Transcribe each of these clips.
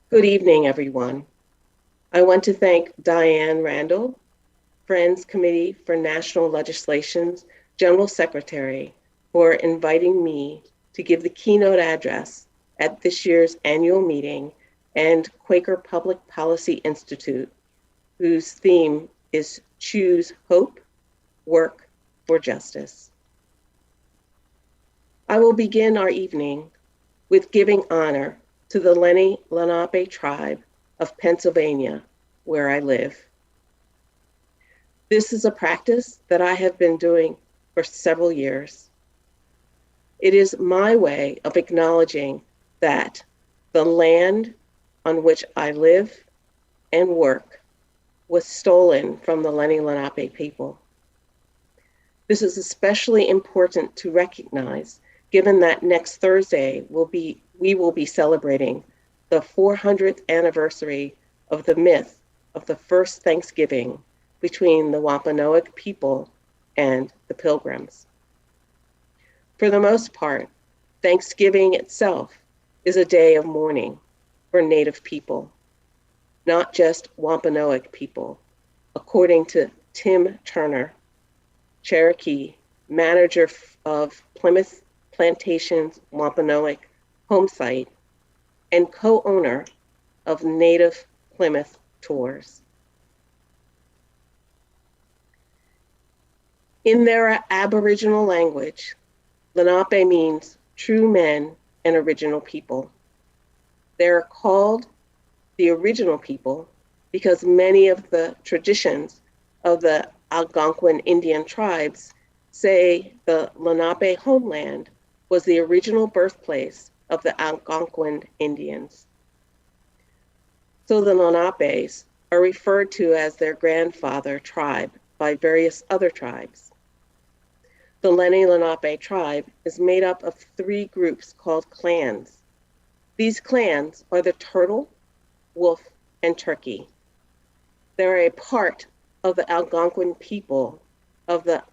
Good evening, everyone. I want to thank Diane Randall, Friends Committee for National Legislation's General Secretary, for inviting me to give the keynote address at this year's annual meeting, and Quaker Public Policy Institute, whose theme is Choose Hope, Work for Justice. I will begin our evening with giving honor to the Lenni Lenape tribe of Pennsylvania, where I live. This is a practice that I have been doing for several years. It is my way of acknowledging that the land on which I live and work was stolen from the Lenni Lenape people. This is especially important to recognize, given that next Thursday we will be celebrating the 400th anniversary of the myth of the first Thanksgiving between the Wampanoag people and the Pilgrims. For the most part, Thanksgiving itself is a day of mourning for Native people, not just Wampanoag people, according to Tim Turner, Cherokee, manager of Plymouth Plantation's Wampanoag home site and co-owner of Native Plymouth Tours. In their Aboriginal language, Lenape means true men and original people. They're called the original people because many of the traditions of the Algonquin Indian tribes say the Lenape homeland was the original birthplace of the Algonquin Indians. So the Lenapes are referred to as their grandfather tribe by various other tribes. The Lenni Lenape tribe is made up of 3 groups called clans. These clans are the turtle, wolf, and turkey. They're a part of the Algonquin people of the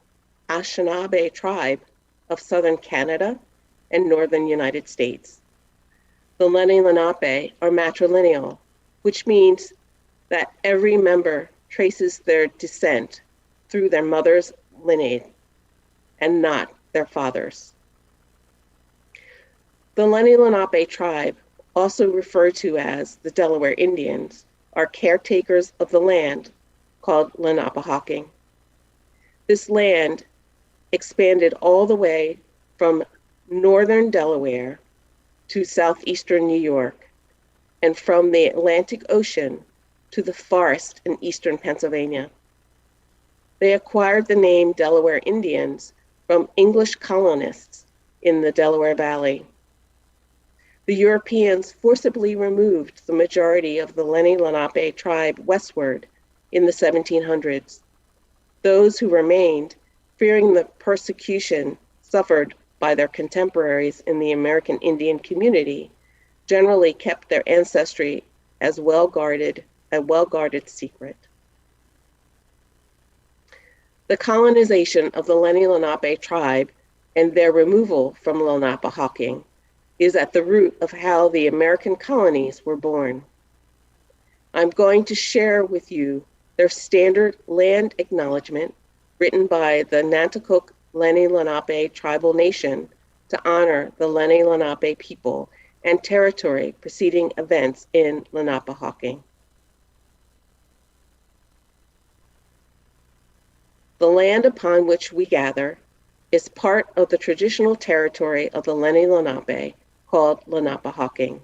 Anishinaabe tribe of southern Canada and northern United States. The Lenni Lenape are matrilineal, which means that every member traces their descent through their mother's lineage and not their father's. The Lenni Lenape tribe, also referred to as the Delaware Indians, are caretakers of the land called Lenapehoking. This land expanded all the way from northern Delaware to southeastern New York, and from the Atlantic Ocean to the forest in eastern Pennsylvania. They acquired the name Delaware Indians from English colonists in the Delaware Valley. The Europeans forcibly removed the majority of the Lenni Lenape tribe westward in the 1700s. Those who remained, fearing the persecution suffered by their contemporaries in the American Indian community, generally kept their ancestry as a well-guarded secret. The colonization of the Lenni Lenape tribe and their removal from Lenapehoking is at the root of how the American colonies were born. I'm going to share with you their standard land acknowledgement written by the Nanticoke Lenni Lenape tribal nation to honor the Lenni Lenape people and territory preceding events in Lenapehoking. The land upon which we gather is part of the traditional territory of the Lenni Lenape called Lenapehoking.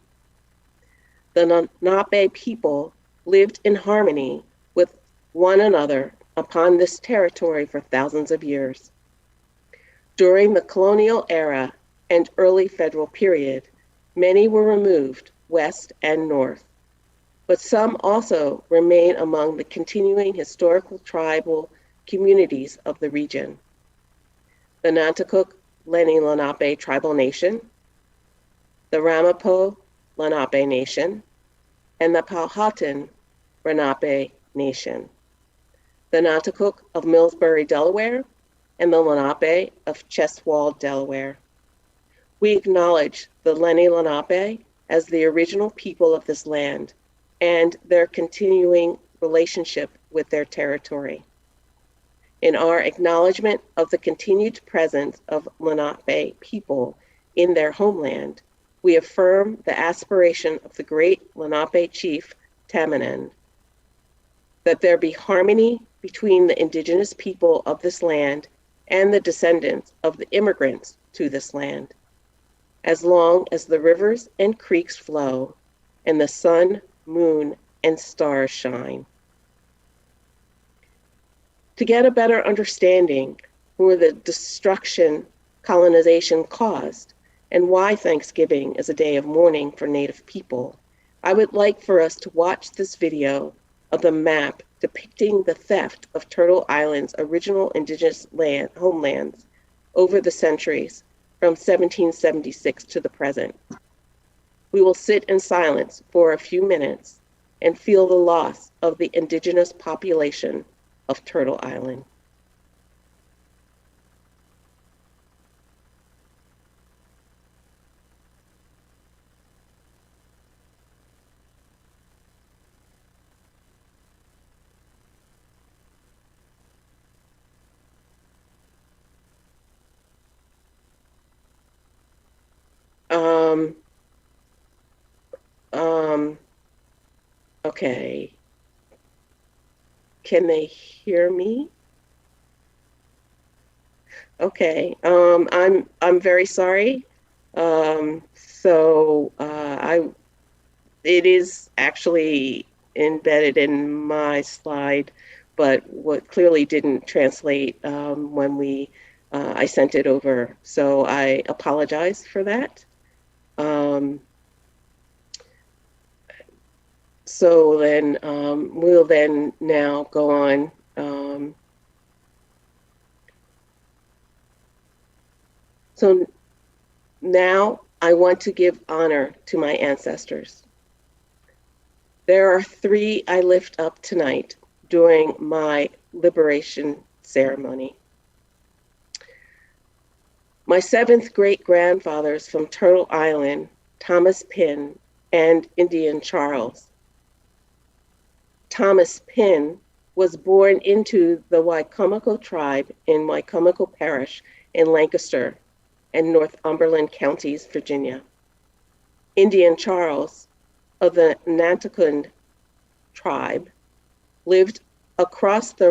The Lenape people lived in harmony with one another upon this territory for thousands of years. During the colonial era and early federal period, many were removed west and north, but some also remain among the continuing historical tribal communities of the region. The Nanticoke Lenni Lenape tribal nation, the Ramapo Lenape nation, and the Powhatan Lenape nation, the Nanticoke of Millsbury, Delaware, and the Lenape of Cheswold, Delaware. We acknowledge the Lenni Lenape as the original people of this land and their continuing relationship with their territory. In our acknowledgement of the continued presence of Lenape people in their homeland, we affirm the aspiration of the great Lenape chief, Tamanen, that there be harmony between the indigenous people of this land and the descendants of the immigrants to this land, as long as the rivers and creeks flow and the sun, moon, and stars shine. To get a better understanding for the destruction colonization caused and why Thanksgiving is a day of mourning for Native people, I would like for us to watch this video of the map depicting the theft of Turtle Island's original indigenous homelands over the centuries from 1776 to the present. We will sit in silence for a few minutes and feel the loss of the indigenous population of Turtle Island. Okay. Can they hear me? Okay. I'm very sorry. It is actually embedded in my slide, but what clearly didn't translate when I sent it over. So I apologize for that. So then we'll then now go on. So now I want to give honor to my ancestors. There are three I lift up tonight during my liberation ceremony. My seventh great-grandfathers from Turtle Island, Thomas Pinn and Indian Charles. Thomas Pinn was born into the Wicomico tribe in Wicomico Parish in Lancaster and Northumberland counties, Virginia. Indian Charles of the Nanticoke tribe lived across the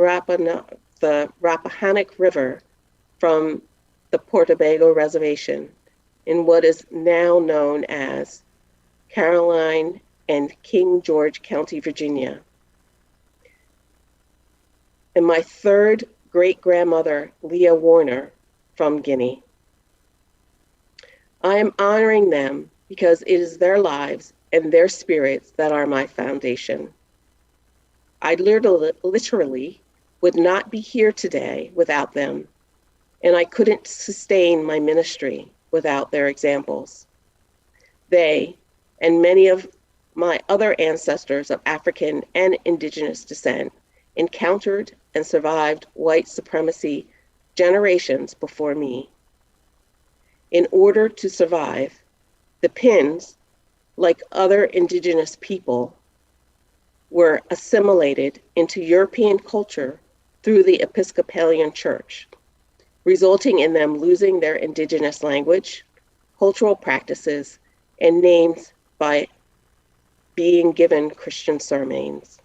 Rappahannock River from the Portabago Reservation in what is now known as Caroline and King George County, Virginia. And my third great-grandmother, Leah Warner, from Guinea. I am honoring them because it is their lives and their spirits that are my foundation. I literally would not be here today without them, and I couldn't sustain my ministry without their examples. They, and many of my other ancestors of African and indigenous descent, encountered and survived white supremacy generations before me. In order to survive, the Pinns, like other indigenous people, were assimilated into European culture through the Episcopalian Church, resulting in them losing their indigenous language, cultural practices, and names by being given Christian surnames.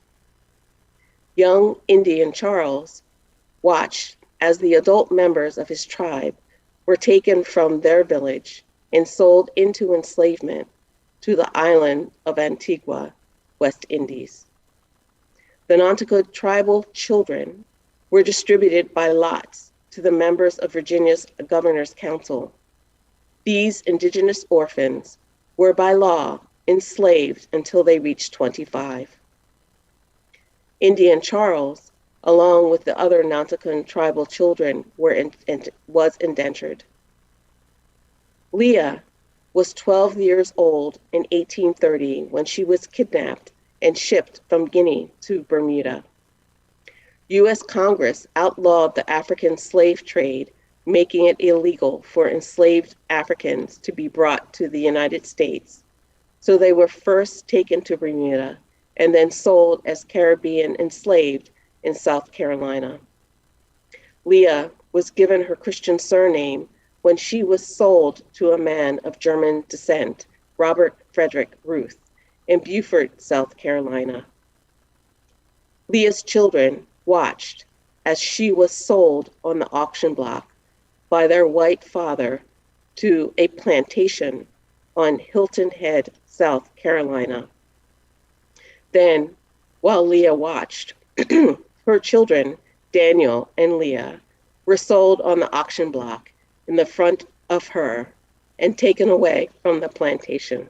Young Indian Charles watched as the adult members of his tribe were taken from their village and sold into enslavement to the island of Antigua, West Indies. The Nanticoke tribal children were distributed by lots to the members of Virginia's Governor's Council. These indigenous orphans were by law enslaved until they reached 25. Indian Charles, along with the other Nanticoke tribal children, was indentured. Leah was 12 years old in 1830 when she was kidnapped and shipped from Guinea to Bermuda. U.S. Congress outlawed the African slave trade, making it illegal for enslaved Africans to be brought to the United States. so they were first taken to Bermuda and then sold as Caribbean enslaved in South Carolina. Leah was given her Christian surname when she was sold to a man of German descent, Robert Frederick Ruth, in Beaufort, South Carolina. Leah's children watched as she was sold on the auction block by their white father to a plantation on Hilton Head, South Carolina. Then, while Leah watched, her children, Daniel and Leah, were sold on the auction block in the front of her and taken away from the plantation.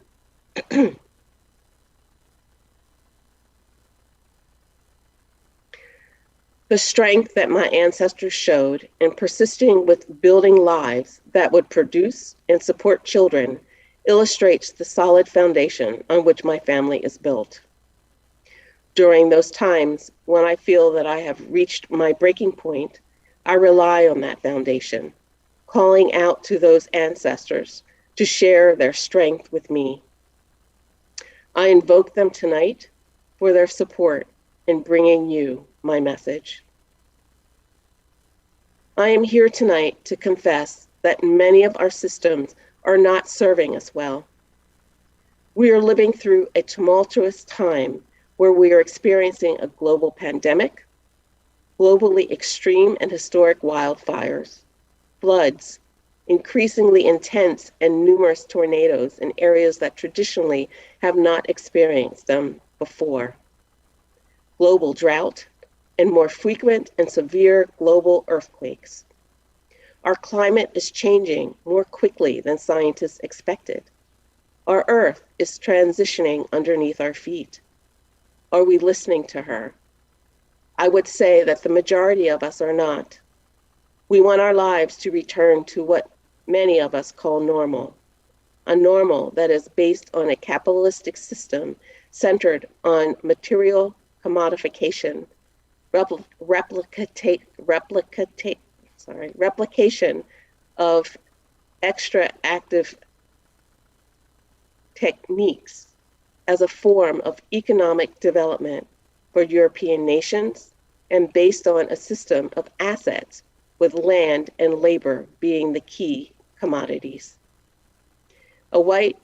The strength that my ancestors showed in persisting with building lives that would produce and support children illustrates the solid foundation on which my family is built. During those times when I feel that I have reached my breaking point, I rely on that foundation, calling out to those ancestors to share their strength with me. I invoke them tonight for their support in bringing you my message. I am here tonight to confess that many of our systems are not serving us well. We are living through a tumultuous time where we are experiencing a global pandemic, globally extreme and historic wildfires, floods, increasingly intense and numerous tornadoes in areas that traditionally have not experienced them before, global drought, and more frequent and severe global earthquakes. Our climate is changing more quickly than scientists expected. Our Earth is transitioning underneath our feet. Are we listening to her? I would say that the majority of us are not. We want our lives to return to what many of us call normal, a normal that is based on a capitalistic system centered on material commodification, replication of extractive techniques as a form of economic development for European nations and based on a system of assets with land and labor being the key commodities. A white,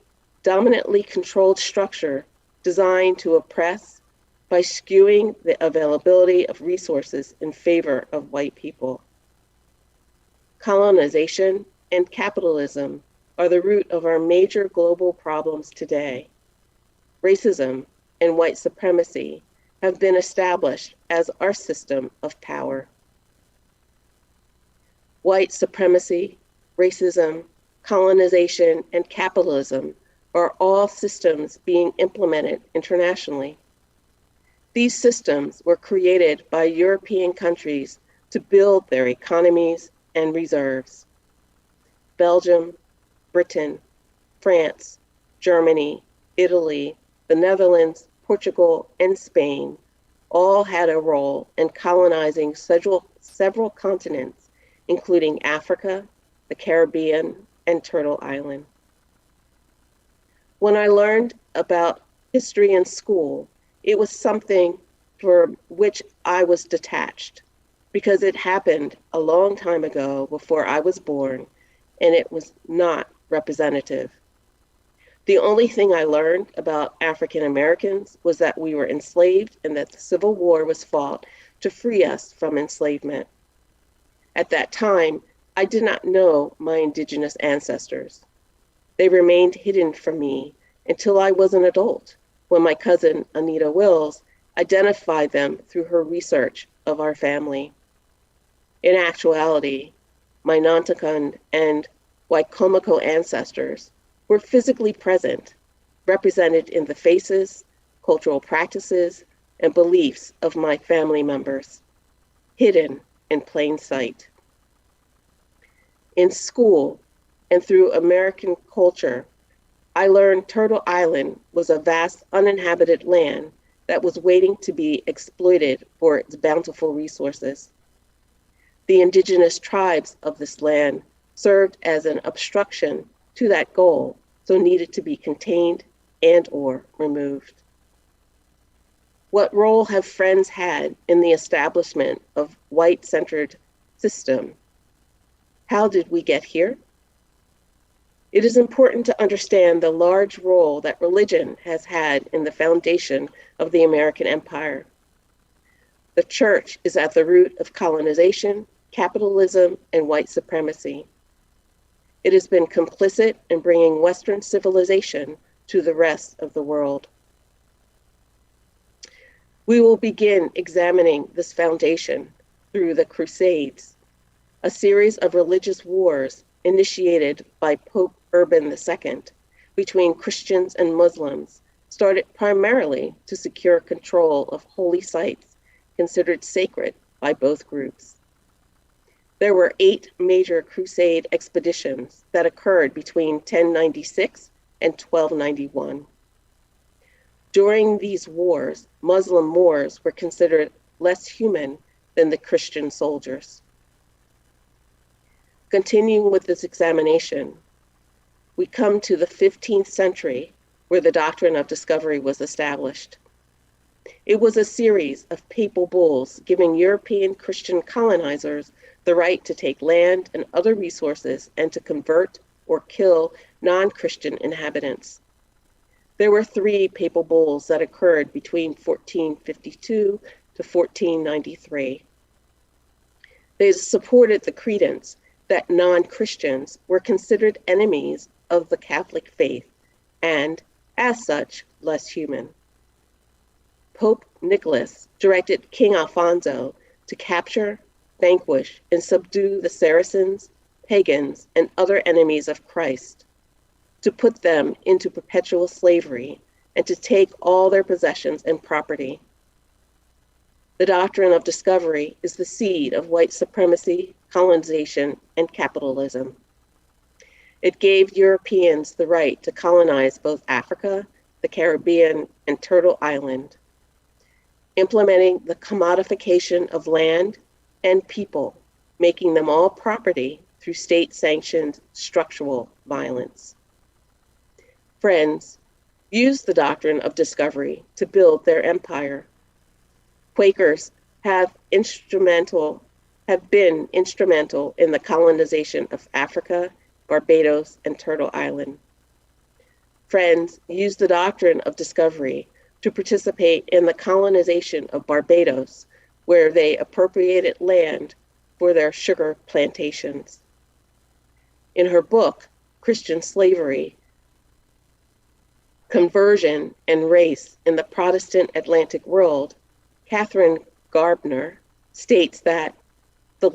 dominantly controlled structure designed to oppress by skewing the availability of resources in favor of white people. Colonization and capitalism are the root of our major global problems today. Racism and white supremacy have been established as our system of power. White supremacy, racism, colonization, and capitalism are all systems being implemented internationally. These systems were created by European countries to build their economies and reserves. Belgium, Britain, France, Germany, Italy, the Netherlands, Portugal, and Spain all had a role in colonizing several continents, including Africa, the Caribbean, and Turtle Island. When I learned about history in school, it was something for which I was detached because it happened a long time ago before I was born, and it was not representative. The only thing I learned about African Americans was that we were enslaved and that the Civil War was fought to free us from enslavement. At that time, I did not know my indigenous ancestors. They remained hidden from me until I was an adult, when my cousin Anita Wills identified them through her research of our family. In actuality, my Nanticoke and Wicomico ancestors were physically present, represented in the faces, cultural practices, and beliefs of my family members, hidden in plain sight. In school and through American culture, I learned Turtle Island was a vast uninhabited land that was waiting to be exploited for its bountiful resources. The indigenous tribes of this land served as an obstruction to that goal, so needed to be contained and/or removed. What role have Friends had in the establishment of white-centered system? How did we get here? It is important to understand the large role that religion has had in the foundation of the American empire. The church is at the root of colonization, capitalism, and white supremacy. It has been complicit in bringing Western civilization to the rest of the world. We will begin examining this foundation through the Crusades, a series of religious wars initiated by Pope Urban II between Christians and Muslims, started primarily to secure control of holy sites considered sacred by both groups. There were 8 major crusade expeditions that occurred between 1096 and 1291. During these wars, Muslim Moors were considered less human than the Christian soldiers. Continuing with this examination, we come to the 15th century, where the doctrine of discovery was established. It was a series of papal bulls giving European Christian colonizers the right to take land and other resources and to convert or kill non-Christian inhabitants. There were 3 papal bulls that occurred between 1452 to 1493. They supported the credence that non-Christians were considered enemies of the Catholic faith and, as such, less human. Pope Nicholas directed King Alfonso to capture, vanquish, and subdue the Saracens, pagans, and other enemies of Christ, to put them into perpetual slavery, and to take all their possessions and property. The doctrine of discovery is the seed of white supremacy, colonization, and capitalism. It gave Europeans the right to colonize both Africa, the Caribbean, and Turtle Island, implementing the commodification of land and people, making them all property through state-sanctioned structural violence. Friends used the doctrine of discovery to build their empire. Quakers have been instrumental in the colonization of Africa, Barbados, and Turtle Island. Friends used the doctrine of discovery to participate in the colonization of Barbados, where they appropriated land for their sugar plantations. In her book, Christian Slavery, Conversion and Race in the Protestant Atlantic World, Catherine Gardner states that the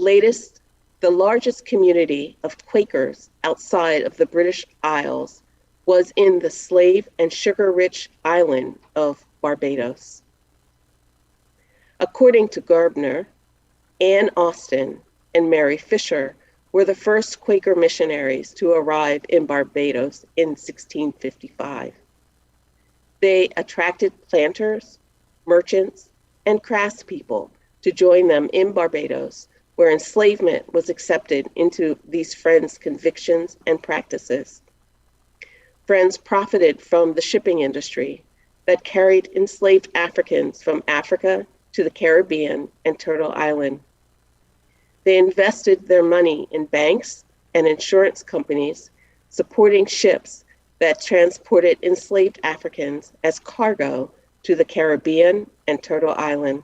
largest community of Quakers outside of the British Isles was in the slave and sugar-rich island of Barbados. According to Gardner, Anne Austen and Mary Fisher were the first Quaker missionaries to arrive in Barbados in 1655. They attracted planters, merchants, and craftspeople to join them in Barbados, where enslavement was accepted into these Friends' convictions and practices. Friends profited from the shipping industry that carried enslaved Africans from Africa to the Caribbean and Turtle Island. They invested their money in banks and insurance companies, supporting ships that transported enslaved Africans as cargo to the Caribbean and Turtle Island.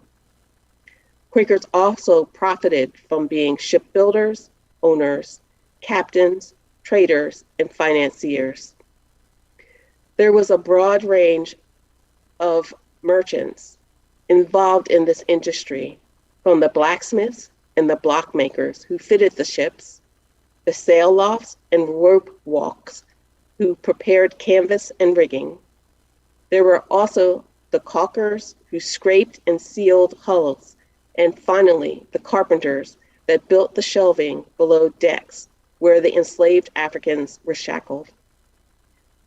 Quakers also profited from being shipbuilders, owners, captains, traders, and financiers. There was a broad range of merchants involved in this industry, from the blacksmiths and the block makers who fitted the ships, the sail lofts and rope walks who prepared canvas and rigging. There were also the caulkers who scraped and sealed hulls, and finally the carpenters that built the shelving below decks where the enslaved Africans were shackled.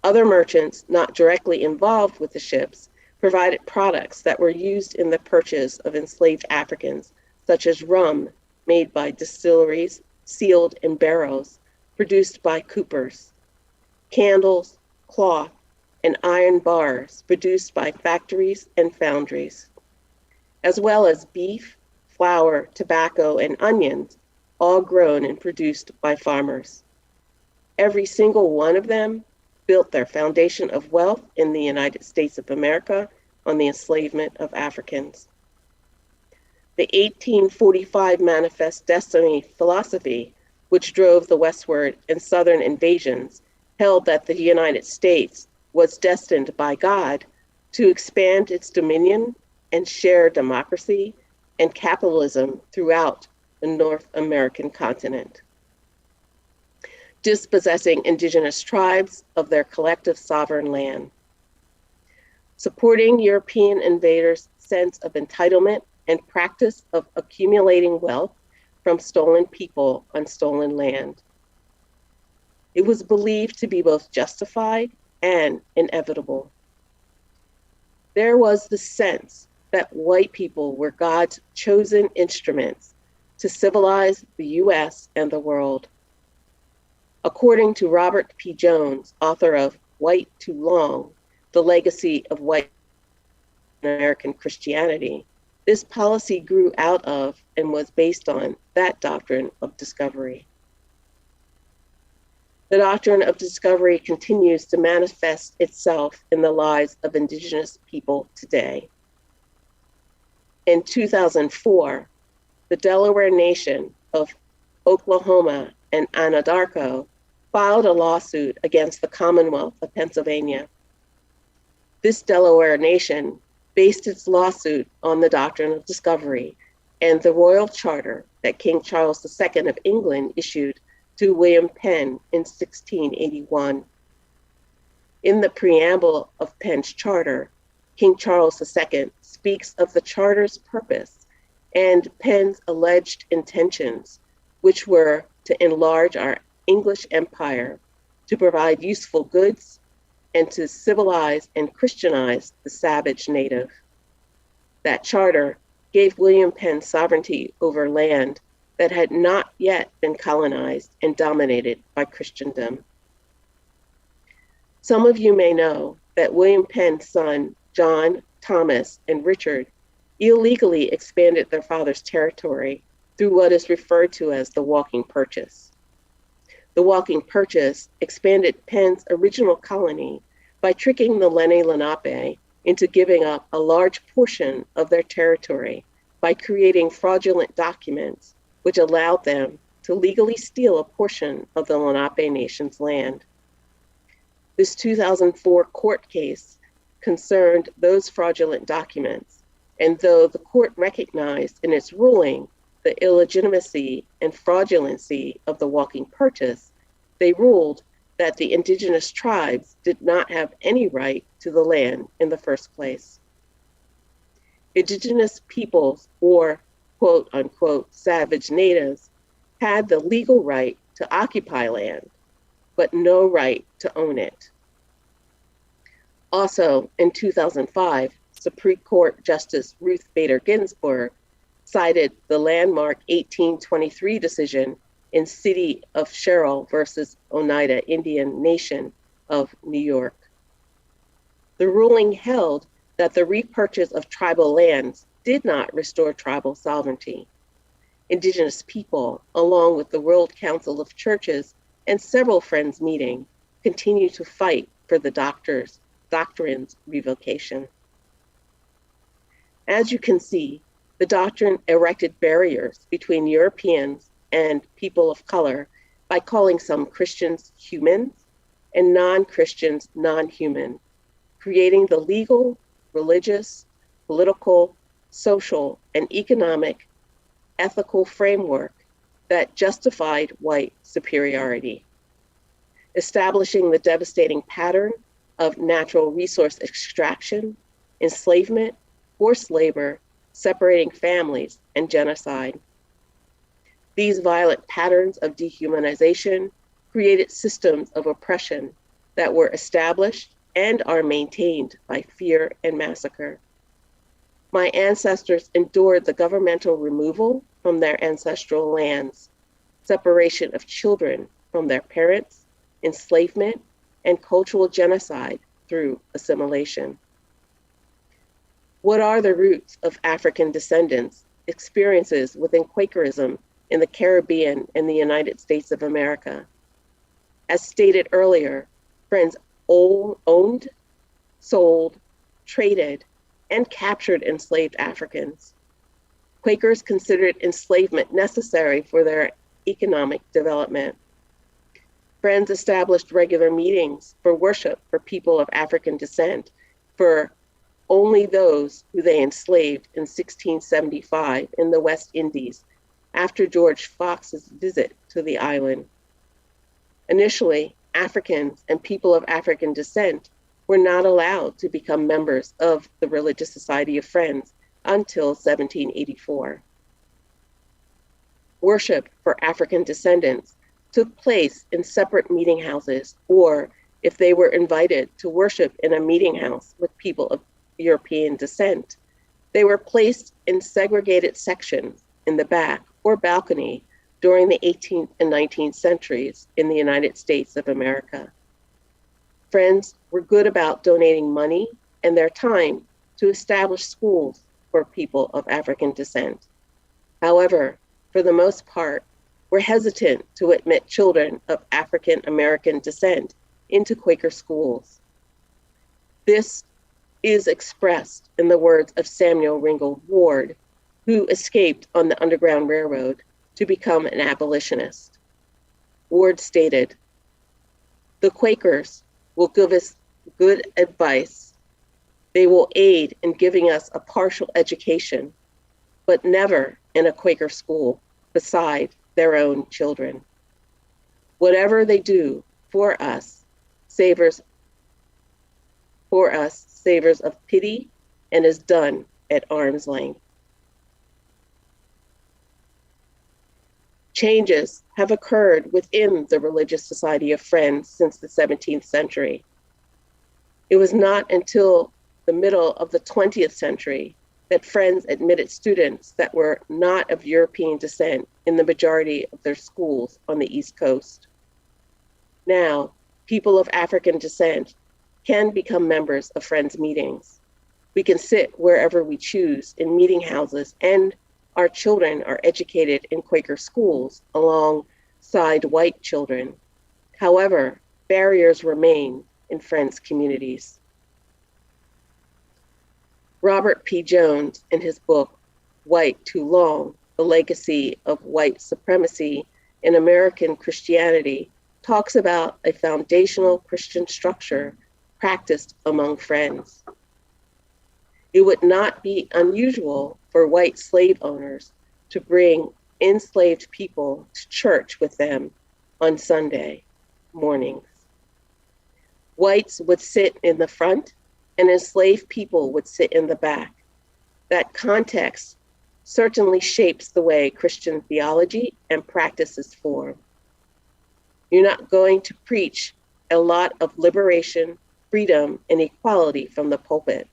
Other merchants not directly involved with the ships provided products that were used in the purchase of enslaved Africans, such as rum made by distilleries sealed in barrels produced by coopers, candles, cloth, and iron bars produced by factories and foundries, as well as beef, flour, tobacco, and onions, all grown and produced by farmers. Every single one of them built their foundation of wealth in the United States of America on the enslavement of Africans. The 1845 Manifest Destiny philosophy, which drove the westward and southern invasions, held that the United States was destined by God to expand its dominion and share democracy and capitalism throughout the North American continent, dispossessing indigenous tribes of their collective sovereign land, supporting European invaders' sense of entitlement and practice of accumulating wealth from stolen people on stolen land. It was believed to be both justified and inevitable. There was the sense that white people were God's chosen instruments to civilize the US and the world. According to Robert P. Jones, author of White Too Long, The Legacy of White American Christianity, this policy grew out of and was based on that doctrine of discovery. The doctrine of discovery continues to manifest itself in the lives of indigenous people today. In 2004, the Delaware Nation of Oklahoma and Anadarko filed a lawsuit against the Commonwealth of Pennsylvania. This Delaware Nation based its lawsuit on the doctrine of discovery and the royal charter that King Charles II of England issued to William Penn in 1681. In the preamble of Penn's charter, King Charles II speaks of the charter's purpose and Penn's alleged intentions, which were to enlarge our English empire, to provide useful goods, and to civilize and Christianize the savage native. That charter gave William Penn sovereignty over land that had not yet been colonized and dominated by Christendom. Some of you may know that William Penn's son, John, Thomas, and Richard illegally expanded their father's territory through what is referred to as the walking purchase. The walking purchase expanded Penn's original colony by tricking the Lenni Lenape into giving up a large portion of their territory by creating fraudulent documents which allowed them to legally steal a portion of the Lenape Nation's land. This 2004 court case concerned those fraudulent documents, and though the court recognized in its ruling the illegitimacy and fraudulency of the walking purchase, they ruled that the indigenous tribes did not have any right to the land in the first place. Indigenous peoples, or quote unquote savage natives, had the legal right to occupy land, but no right to own it. Also, in 2005, Supreme Court Justice Ruth Bader Ginsburg cited the landmark 1823 decision in City of Sherrill versus Oneida Indian Nation of New York. The ruling held that the repurchase of tribal lands did not restore tribal sovereignty. Indigenous people, along with the World Council of Churches and several Friends meeting, continue to fight for the doctrine's revocation. As you can see, the doctrine erected barriers between Europeans and people of color by calling some Christians humans and non-Christians non-human, creating the legal, religious, political, social, and economic ethical framework that justified white superiority, establishing the devastating pattern of natural resource extraction, enslavement, forced labor, separating families, and genocide. These violent patterns of dehumanization created systems of oppression that were established and are maintained by fear and massacre. My ancestors endured the governmental removal from their ancestral lands, separation of children from their parents, enslavement, and cultural genocide through assimilation. What are the roots of African descendants' experiences within Quakerism in the Caribbean and the United States of America? As stated earlier, Friends owned, sold, traded, and captured enslaved Africans. Quakers considered enslavement necessary for their economic development. Friends established regular meetings for worship for people of African descent for only those who they enslaved in 1675 in the West Indies after George Fox's visit to the island. Initially, Africans and people of African descent were not allowed to become members of the Religious Society of Friends until 1784. Worship for African descendants took place in separate meeting houses, or if they were invited to worship in a meeting house with people of European descent, they were placed in segregated sections in the back or balcony during the 18th and 19th centuries in the United States of America. Friends were good about donating money and their time to establish schools for people of African descent. However, for the most part, were hesitant to admit children of African American descent into Quaker schools. This is expressed in the words of Samuel Ringgold Ward, who escaped on the Underground Railroad to become an abolitionist. Ward stated, "The Quakers will give us good advice. They will aid in giving us a partial education, but never in a Quaker school beside their own children. Whatever they do for us savors of pity and is done at arm's length." Changes have occurred within the Religious Society of Friends since the 17th century. It was not until the middle of the 20th century that Friends admitted students that were not of European descent in the majority of their schools on the East Coast. Now, people of African descent can become members of Friends meetings. We can sit wherever we choose in meeting houses, and our children are educated in Quaker schools alongside white children. However, barriers remain in Friends communities. Robert P. Jones, in his book, White Too Long, The Legacy of White Supremacy in American Christianity, talks about a foundational Christian structure practiced among Friends. It would not be unusual for white slave owners to bring enslaved people to church with them on Sunday mornings. Whites would sit in the front and enslaved people would sit in the back. That context certainly shapes the way Christian theology and practice is formed. You're not going to preach a lot of liberation, freedom, and equality from the pulpit.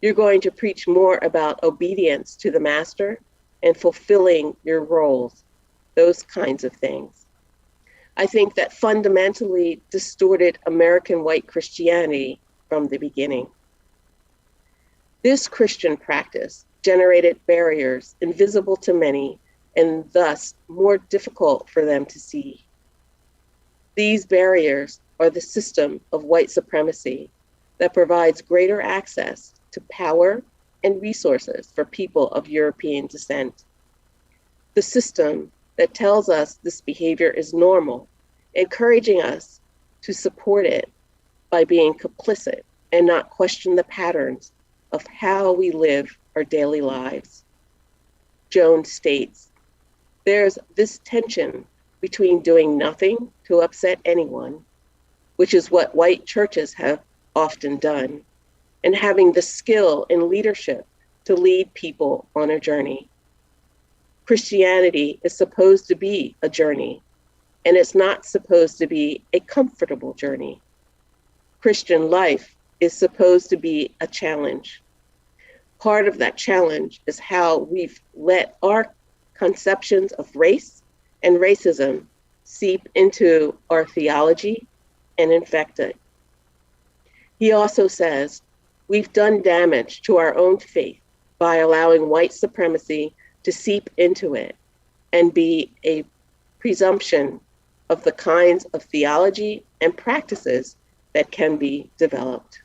You're going to preach more about obedience to the master and fulfilling your roles, those kinds of things. I think that fundamentally distorted American white Christianity from the beginning. This Christian practice generated barriers invisible to many and thus more difficult for them to see. These barriers are the system of white supremacy that provides greater access to power and resources for people of European descent. The system that tells us this behavior is normal, encouraging us to support it by being complicit and not question the patterns of how we live our daily lives. Jones states, "There's this tension between doing nothing to upset anyone, which is what white churches have often done, and having the skill and leadership to lead people on a journey. Christianity is supposed to be a journey, and it's not supposed to be a comfortable journey. Christian life is supposed to be a challenge. Part of that challenge is how we've let our conceptions of race and racism seep into our theology and infect it. He also says, we've done damage to our own faith by allowing white supremacy to seep into it and be a presumption of the kinds of theology and practices that can be developed.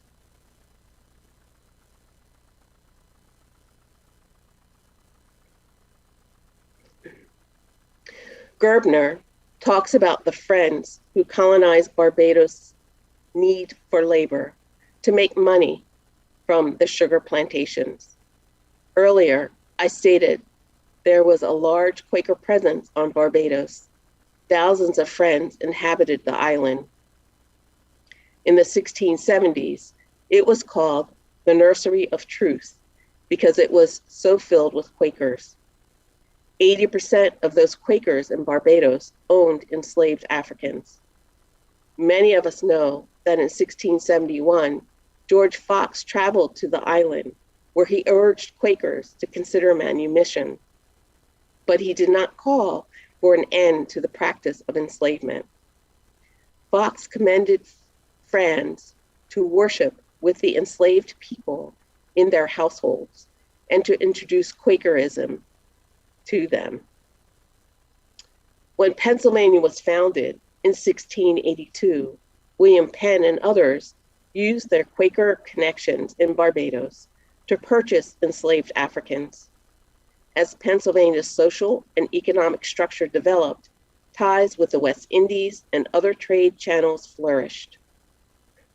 Gerbner talks about the Friends who colonized Barbados' need for labor to make money from the sugar plantations. Earlier, I stated there was a large Quaker presence on Barbados. Thousands of Friends inhabited the island. In the 1670s, it was called the Nursery of Truth because it was so filled with Quakers. 80% of those Quakers in Barbados owned enslaved Africans. Many of us know that in 1671, George Fox traveled to the island where he urged Quakers to consider manumission, but he did not call for an end to the practice of enslavement. Fox commended Friends to worship with the enslaved people in their households and to introduce Quakerism to them. When Pennsylvania was founded in 1682, William Penn and others used their Quaker connections in Barbados to purchase enslaved Africans. As Pennsylvania's social and economic structure developed, ties with the West Indies and other trade channels flourished.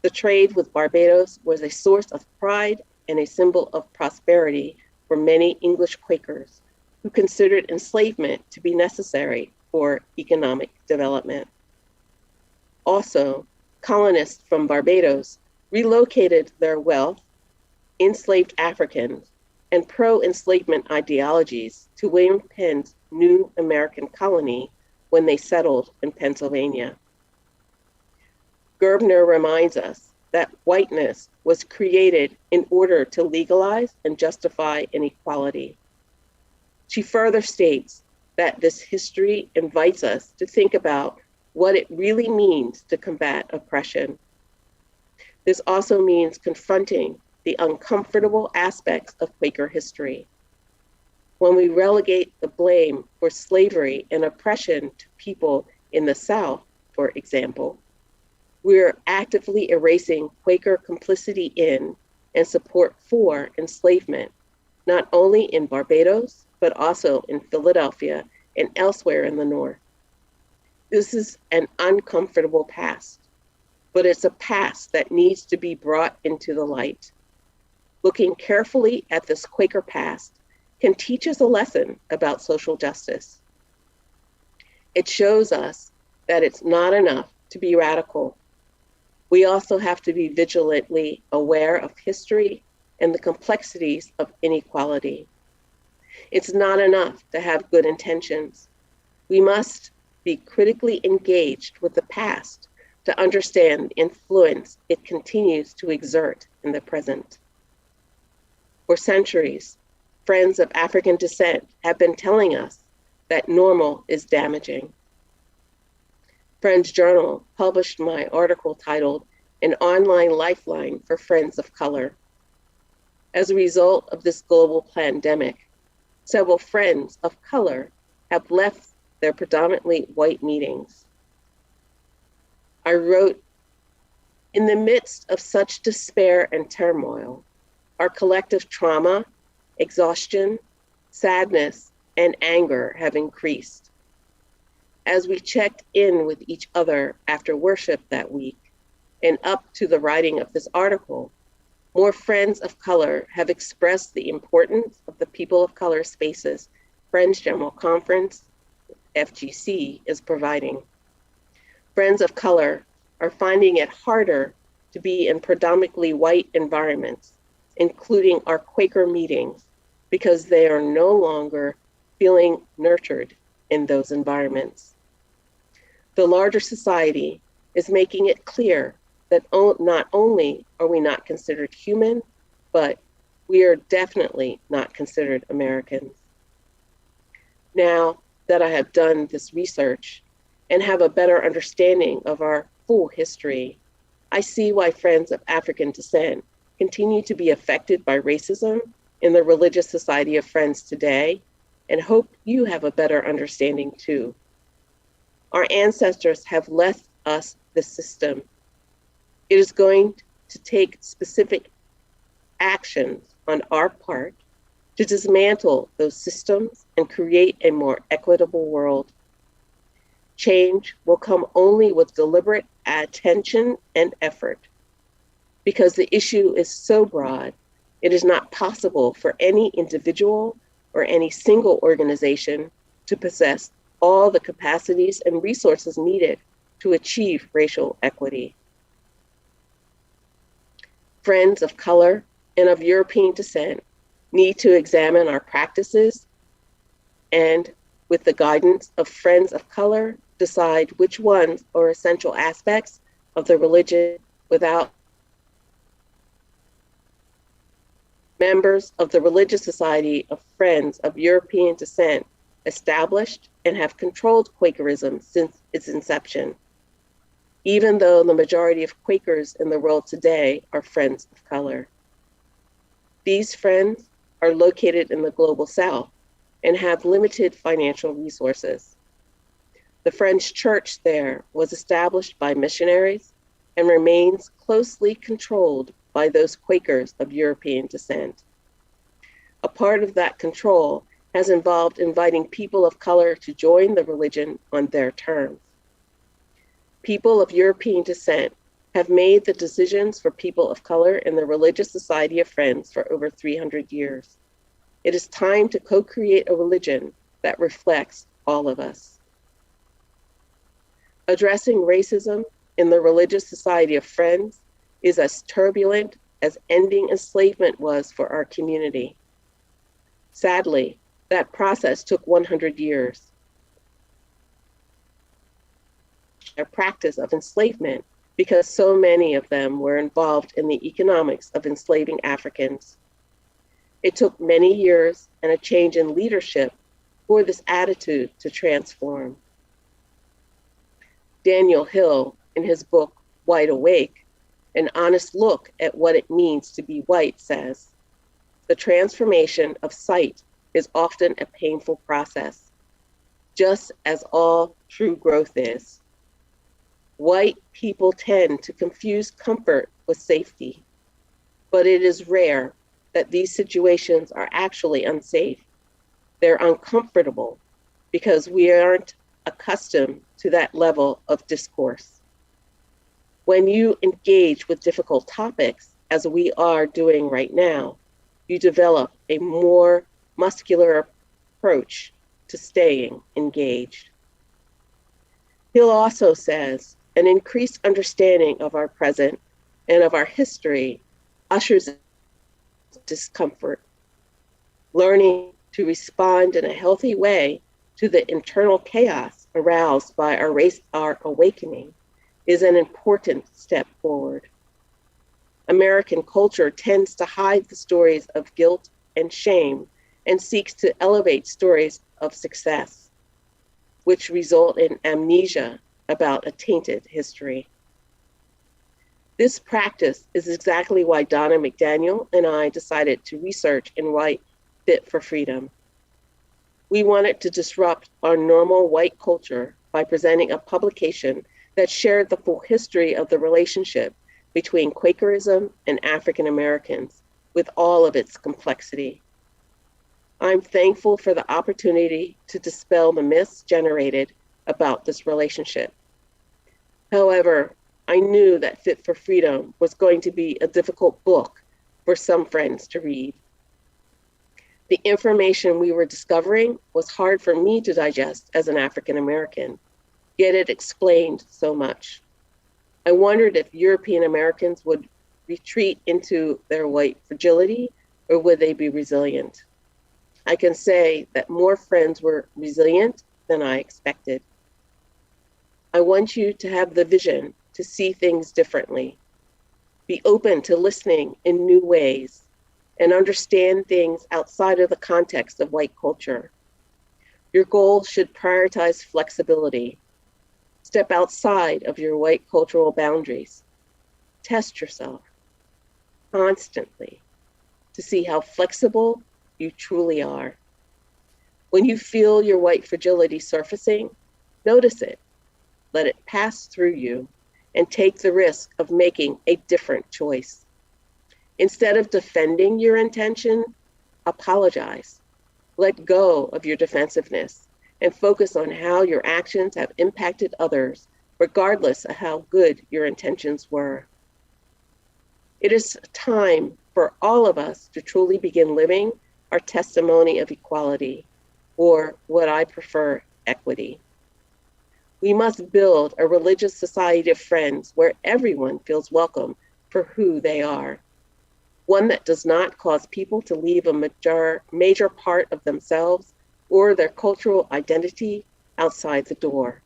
The trade with Barbados was a source of pride and a symbol of prosperity for many English Quakers who considered enslavement to be necessary for economic development. Also, colonists from Barbados relocated their wealth, enslaved Africans, and pro-enslavement ideologies to William Penn's new American colony when they settled in Pennsylvania. Gerbner reminds us that whiteness was created in order to legalize and justify inequality. She further states that this history invites us to think about what it really means to combat oppression. This also means confronting the uncomfortable aspects of Quaker history. When we relegate the blame for slavery and oppression to people in the South, for example, we're actively erasing Quaker complicity in and support for enslavement, not only in Barbados, but also in Philadelphia and elsewhere in the North. This is an uncomfortable past, but it's a past that needs to be brought into the light. Looking carefully at this Quaker past can teach us a lesson about social justice. It shows us that it's not enough to be radical. We also have to be vigilantly aware of history and the complexities of inequality. It's not enough to have good intentions. We must be critically engaged with the past to understand the influence it continues to exert in the present. For centuries, Friends of African descent have been telling us that normal is damaging. Friends Journal published my article titled An Online Lifeline for Friends of Color. As a result of this global pandemic, several Friends of Color have left their predominantly white meetings. I wrote, in the midst of such despair and turmoil, our collective trauma, exhaustion, sadness, and anger have increased. As we checked in with each other after worship that week and up to the writing of this article, more Friends of Color have expressed the importance of the People of Color spaces Friends General Conference, FGC, is providing. Friends of Color are finding it harder to be in predominantly white environments, including our Quaker meetings, because they are no longer feeling nurtured in those environments. The larger society is making it clear that not only are we not considered human, but we are definitely not considered Americans. Now that I have done this research and have a better understanding of our full history, I see why Friends of African Descent continue to be affected by racism in the religious society of Friends today, and hope you have a better understanding too. Our ancestors have left us this system. It is going to take specific actions on our part to dismantle those systems and create a more equitable world. Change will come only with deliberate attention and effort. Because the issue is so broad, it is not possible for any individual or any single organization to possess all the capacities and resources needed to achieve racial equity. Friends of color and of European descent need to examine our practices and, with the guidance of Friends of color, decide which ones are essential aspects of the religion without members of the Religious Society of Friends of European Descent established and have controlled Quakerism since its inception, even though the majority of Quakers in the world today are Friends of color. These friends are located in the global South and have limited financial resources. The French church there was established by missionaries and remains closely controlled by those Quakers of European descent. A part of that control has involved inviting people of color to join the religion on their terms. People of European descent have made the decisions for people of color in the Religious Society of Friends for over 300 years. It is time to co-create a religion that reflects all of us. Addressing racism in the Religious Society of Friends is as turbulent as ending enslavement was for our community. Sadly, that process took 100 years. A practice of enslavement because so many of them were involved in the economics of enslaving Africans. It took many years and a change in leadership for this attitude to transform. Daniel Hill, in his book, White Awake, An Honest Look at What It Means to Be White, says, the transformation of sight is often a painful process, just as all true growth is. White people tend to confuse comfort with safety, but it is rare that these situations are actually unsafe. They're uncomfortable because we aren't accustomed to that level of discourse. When you engage with difficult topics, as we are doing right now, you develop a more muscular approach to staying engaged. Hill also says, an increased understanding of our present and of our history ushers in discomfort. Learning to respond in a healthy way to the internal chaos aroused by our awakening is an important step forward. American culture tends to hide the stories of guilt and shame and seeks to elevate stories of success, which result in amnesia about a tainted history. This practice is exactly why Donna McDaniel and I decided to research and write Fit for Freedom. We wanted to disrupt our normal white culture by presenting a publication that shared the full history of the relationship between Quakerism and African Americans with all of its complexity. I'm thankful for the opportunity to dispel the myths generated about this relationship. However, I knew that Fit for Freedom was going to be a difficult book for some friends to read. The information we were discovering was hard for me to digest as an African American, yet it explained so much. I wondered if European Americans would retreat into their white fragility, or would they be resilient? I can say that more friends were resilient than I expected. I want you to have the vision to see things differently, be open to listening in new ways, and understand things outside of the context of white culture. Your goal should prioritize flexibility. Step outside of your white cultural boundaries. Test yourself constantly to see how flexible you truly are. When you feel your white fragility surfacing, notice it, let it pass through you, and take the risk of making a different choice. Instead of defending your intention, apologize. Let go of your defensiveness and focus on how your actions have impacted others, regardless of how good your intentions were. It is time for all of us to truly begin living our testimony of equality, or what I prefer, equity. We must build a religious society of friends where everyone feels welcome for who they are. One that does not cause people to leave a major part of themselves or their cultural identity outside the door.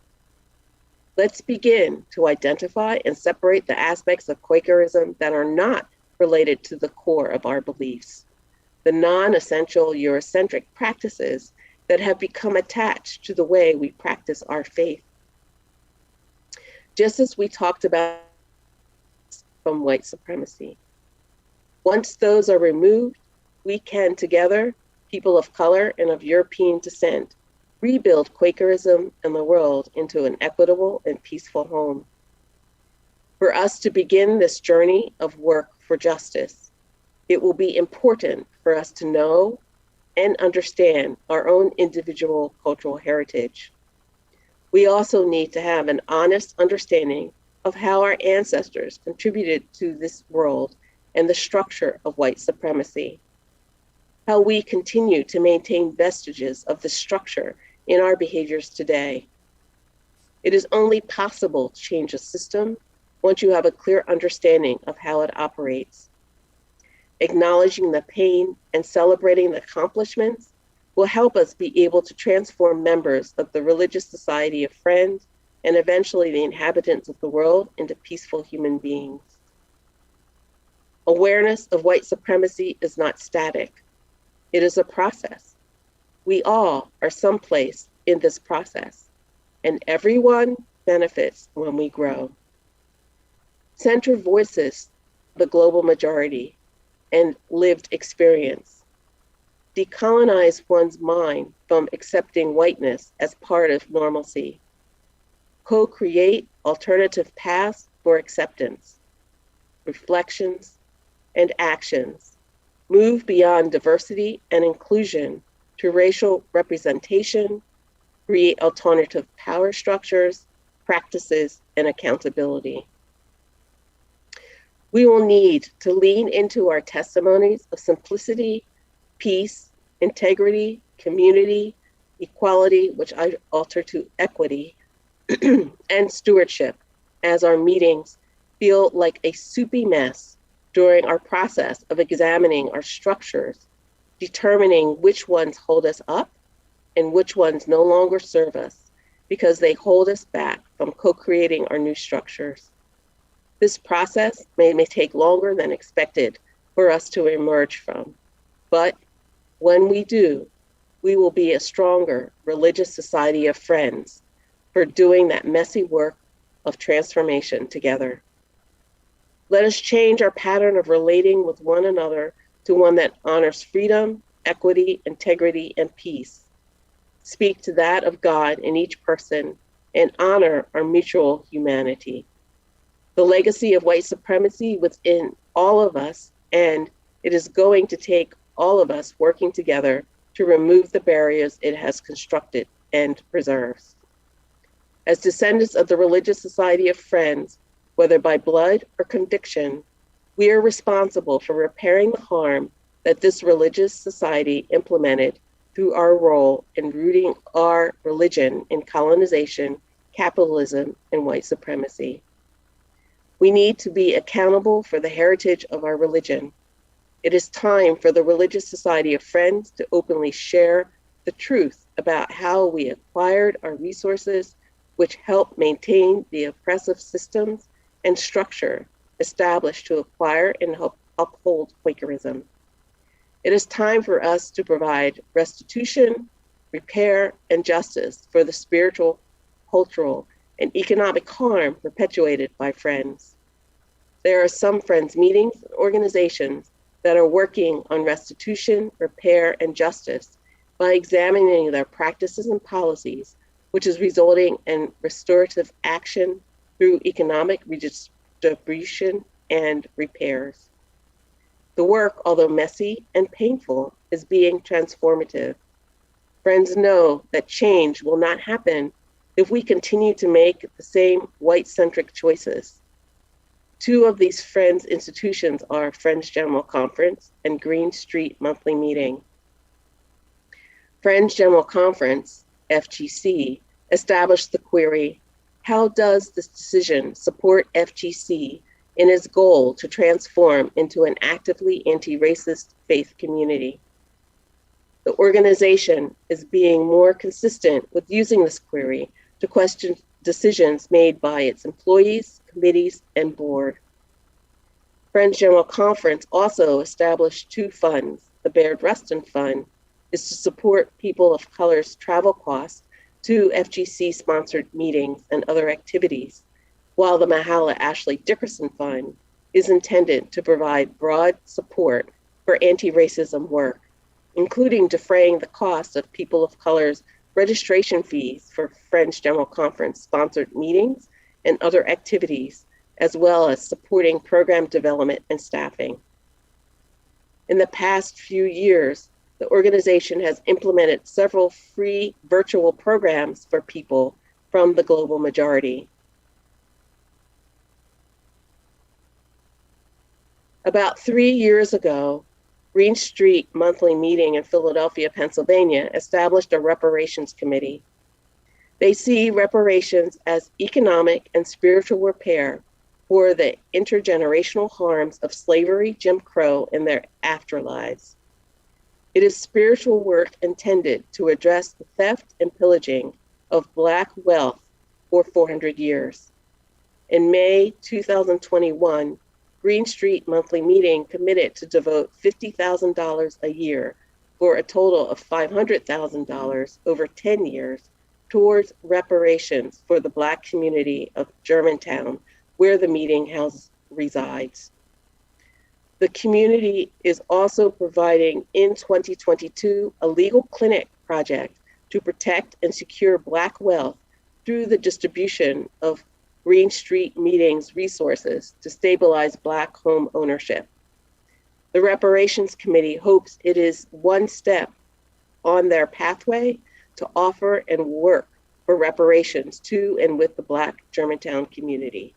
Let's begin to identify and separate the aspects of Quakerism that are not related to the core of our beliefs, the non-essential Eurocentric practices that have become attached to the way we practice our faith. Just as we talked about from white supremacy. Once those are removed, we can together, people of color and of European descent, rebuild Quakerism and the world into an equitable and peaceful home. For us to begin this journey of work for justice, it will be important for us to know and understand our own individual cultural heritage. We also need to have an honest understanding of how our ancestors contributed to this world and the structure of white supremacy, how we continue to maintain vestiges of the structure in our behaviors today. It is only possible to change a system once you have a clear understanding of how it operates. Acknowledging the pain and celebrating the accomplishments will help us be able to transform members of the religious society of friends and eventually the inhabitants of the world into peaceful human beings. Awareness of white supremacy is not static. It is a process. We all are someplace in this process, and everyone benefits when we grow. Center voices, the global majority, and lived experience. Decolonize one's mind from accepting whiteness as part of normalcy. Co-create alternative paths for acceptance, reflections, and actions. Move beyond diversity and inclusion to racial representation, create alternative power structures, practices, and accountability. We will need to lean into our testimonies of simplicity, peace, integrity, community, equality, which I alter to equity, and stewardship, as our meetings feel like a soupy mess during our process of examining our structures, determining which ones hold us up and which ones no longer serve us because they hold us back from co-creating our new structures. This process may take longer than expected for us to emerge from, but when we do, we will be a stronger religious society of friends for doing that messy work of transformation together. Let us change our pattern of relating with one another to one that honors freedom, equity, integrity, and peace. Speak to that of God in each person and honor our mutual humanity. The legacy of white supremacy within all of us, and it is going to take all of us working together to remove the barriers it has constructed and preserves. As descendants of the Religious Society of Friends, whether by blood or conviction, we are responsible for repairing the harm that this religious society implemented through our role in rooting our religion in colonization, capitalism, and white supremacy. We need to be accountable for the heritage of our religion. It is time for the Religious Society of Friends to openly share the truth about how we acquired our resources, which help maintain the oppressive systems and structure established to acquire and uphold Quakerism. It is time for us to provide restitution, repair, and justice for the spiritual, cultural, and economic harm perpetuated by Friends. There are some Friends meetings and organizations that are working on restitution, repair, and justice by examining their practices and policies, which is resulting in restorative action through economic redistribution and repairs. The work, although messy and painful, is being transformative. Friends know that change will not happen if we continue to make the same white-centric choices. Two of these Friends institutions are Friends General Conference and Green Street Monthly Meeting. Friends General Conference, FGC, established the query, how does this decision support FGC in its goal to transform into an actively anti-racist faith community? The organization is being more consistent with using this query to question decisions made by its employees, committees, and board. Friends General Conference also established two funds. The Baird Rustin Fund is to support people of color's travel costs to FGC-sponsored meetings and other activities, while the Mahala Ashley Dickerson Fund is intended to provide broad support for anti-racism work, including defraying the cost of people of color's registration fees for Friends General Conference sponsored meetings and other activities, as well as supporting program development and staffing. In the past few years, the organization has implemented several free virtual programs for people from the global majority. About 3 years ago, Green Street Monthly Meeting in Philadelphia, Pennsylvania, established a reparations committee. They see reparations as economic and spiritual repair for the intergenerational harms of slavery, Jim Crow, and their afterlives. It is spiritual work intended to address the theft and pillaging of Black wealth for 400 years. In May 2021, Green Street Monthly Meeting committed to devote $50,000 a year for a total of $500,000 over 10 years towards reparations for the Black community of Germantown, where the meeting house resides. The community is also providing in 2022 a legal clinic project to protect and secure Black wealth through the distribution of Green Street Meetings resources to stabilize Black home ownership. The Reparations Committee hopes it is one step on their pathway to offer and work for reparations to and with the Black Germantown community.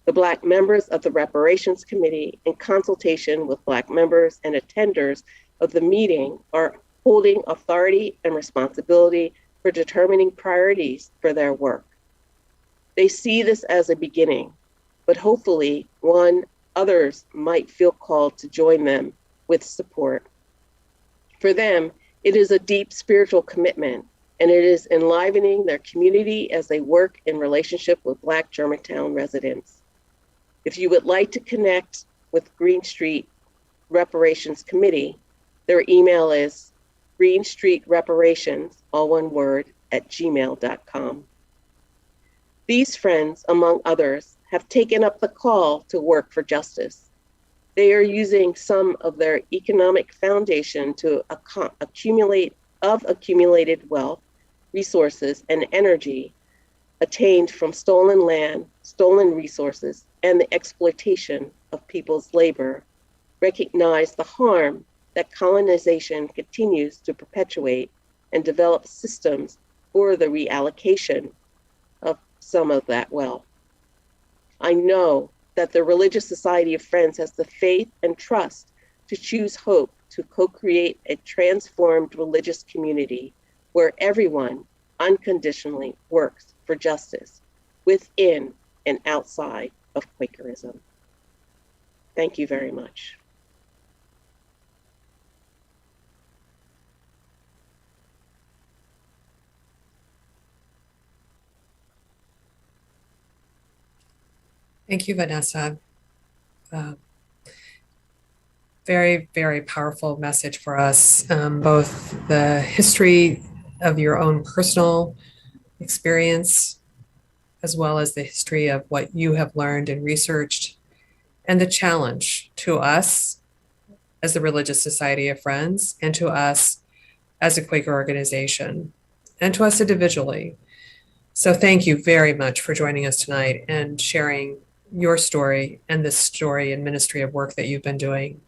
The Black members of the Reparations Committee, in consultation with Black members and attenders of the meeting, are holding authority and responsibility for determining priorities for their work. They see this as a beginning, but hopefully others might feel called to join them with support. For them, it is a deep spiritual commitment, and it is enlivening their community as they work in relationship with Black Germantown residents. If you would like to connect with Green Street Reparations Committee, their email is greenstreetreparations, all one word, @gmail.com. These friends, among others, have taken up the call to work for justice. They are using some of their economic foundation to accumulated wealth, resources, and energy attained from stolen land, stolen resources, and the exploitation of people's labor, recognize the harm that colonization continues to perpetuate, and develop systems for the reallocation of some of that wealth. I know that the Religious Society of Friends has the faith and trust to choose hope to co-create a transformed religious community where everyone unconditionally works for justice within and outside of Quakerism. Thank you very much. Thank you, Vanessa. Very, very powerful message for us, both the history of your own personal experience, as well as the history of what you have learned and researched and the challenge to us as the Religious Society of Friends, and to us as a Quaker organization, and to us individually. So thank you very much for joining us tonight and sharing your story and this story and ministry of work that you've been doing.